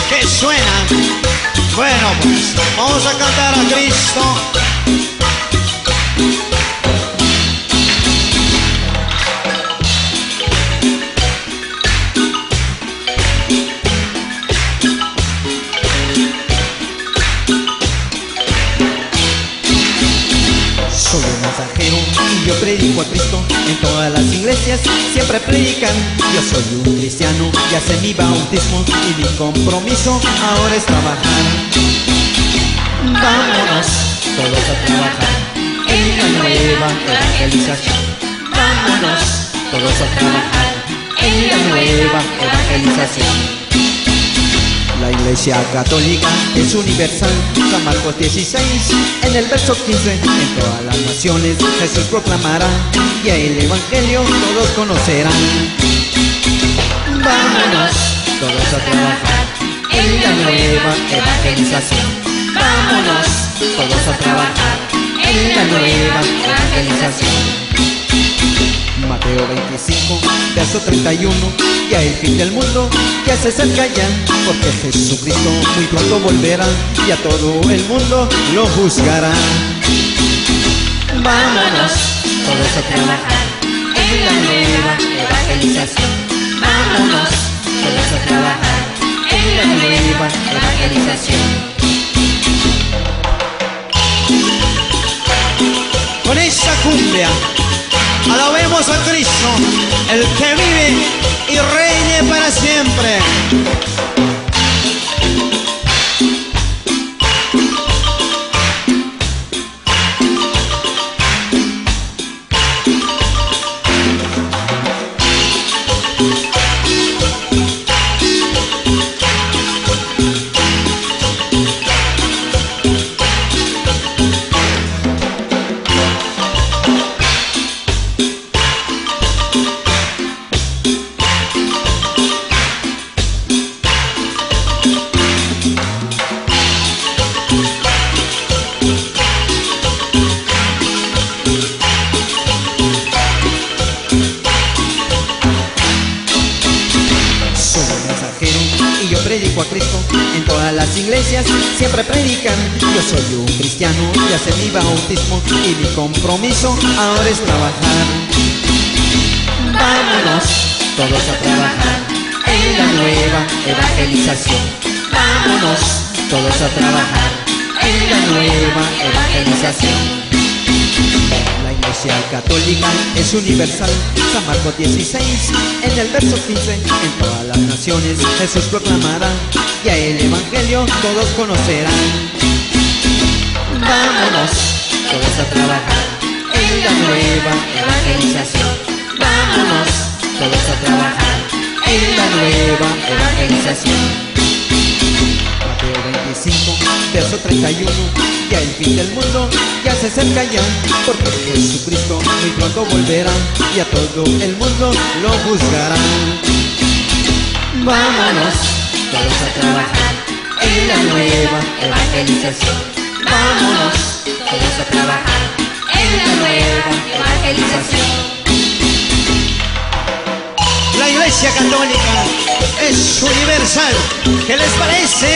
¿Qué suena? Bueno, pues vamos a cantar a Cristo. Soy un mensajero y yo predico a Cristo. En todas las iglesias siempre predican. Yo soy un cristiano, ya sé mi bautismo y mi compromiso ahora es trabajar. Vámonos todos a trabajar en la nueva evangelización. Vámonos todos a trabajar en la nueva evangelización. La Iglesia Católica es universal. San Marcos 16, en el verso 15, en todas las naciones Jesús proclamará, y el Evangelio todos conocerán. Vámonos todos a trabajar en la nueva evangelización. Vámonos todos a trabajar en la nueva evangelización. Mateo 25, verso 31, ya el fin del mundo ya se acerca ya, porque Jesucristo muy pronto volverá y a todo el mundo lo juzgará. Vámonos todos a trabajar en la nueva evangelización. Vámonos todos a trabajar en la nueva evangelización. Con esta cumbia alabemos a Cristo, el que vive y reine para siempre. Predico a Cristo, en todas las iglesias siempre predican. Yo soy un cristiano, ya sé mi bautismo y mi compromiso ahora es trabajar. Vámonos todos a trabajar en la nueva evangelización. Vámonos todos a trabajar en la nueva evangelización. La Iglesia Católica es universal. San Marcos 16, en el verso 15, en todas las naciones Jesús proclamará, y a el Evangelio todos conocerán. Vámonos todos a trabajar en la nueva evangelización. Vámonos todos a trabajar en la nueva evangelización. Mateo 25, verso 31, ya el fin del mundo ya se acerca ya, porque Jesucristo muy pronto volverá y a todo el mundo lo juzgará. Vámonos todos a trabajar en la nueva evangelización. Vámonos todos a trabajar en la nueva evangelización. La Iglesia Católica es universal. ¿Qué les parece?